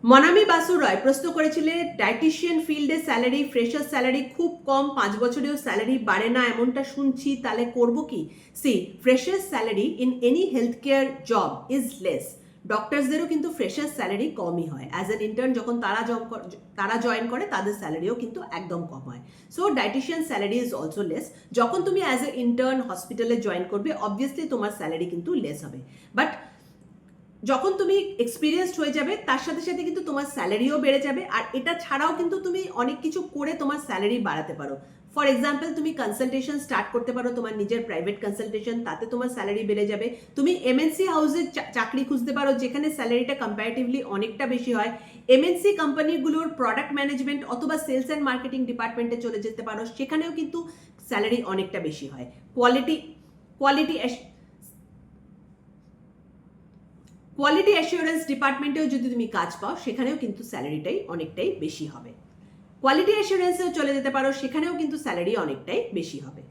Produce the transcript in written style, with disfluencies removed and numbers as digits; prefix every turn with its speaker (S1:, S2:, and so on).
S1: মনামি বাসু রয় প্রশ্ন করেছিলেন ডায়েটিশিয়ান ফিল্ডে স্যালারি, ফ্রেশার স্যালারি খুব কম, 5 বছরেও স্যালারি বাড়ে না এমনটা শুনছি, তাহলে করব কি? See, fresher salary in any health care job is less. ডক্টরসদেরও কিন্তু ফ্রেশার স্যালারি কমই হয়। অ্যাজ অ্যান ইন্টার্ন যখন তারা জয়েন করে তাদের স্যালারিও কিন্তু একদম কম হয়। So dietician salary is also less. যখন তুমি অ্যাজ এ ইন্টার্ন হসপিটালে জয়েন করবে অবভিয়াসলি তোমার স্যালারি কিন্তু লেস হবে, বাট যখন তুমি এক্সপিরিয়েন্সড হয়ে যাবে তার সাথে সাথে কিন্তু তোমার স্যালারিও বেড়ে যাবে। আর এটা ছাড়াও কিন্তু তুমি অনেক কিছু করে তোমার স্যালারি বাড়াতে পারো। ফর এক্সাম্পল, তুমি কনসালটেশন স্টার্ট করতে পারো, তোমার নিজের প্রাইভেট কনসালটেশন, তাতে তোমার স্যালারি বেড়ে যাবে। তুমি এমএনসি হাউসে চাকরি খুঁজতে পারো যেখানে স্যালারিটা কম্পারেটিভলি অনেকটা বেশি হয়। এমএনসি কোম্পানিগুলোর প্রোডাক্ট ম্যানেজমেন্ট অথবা সেলস অ্যান্ড মার্কেটিং ডিপার্টমেন্টে চলে যেতে পারো, সেখানেও কিন্তু স্যালারি অনেকটা বেশি হয়। কোয়ালিটি কোয়ালিটি কোয়ালিটি অ্যাসিওরেন্স ডিপার্টমেন্টেও যদি তুমি কাজ পাও সেখানেও কিন্তু স্যালারিটাই অনেকটাই বেশি হবে। কোয়ালিটি অ্যাসিওরেন্সেও চলে যেতে পারো, সেখানেও কিন্তু স্যালারি অনেকটাই বেশি হবে।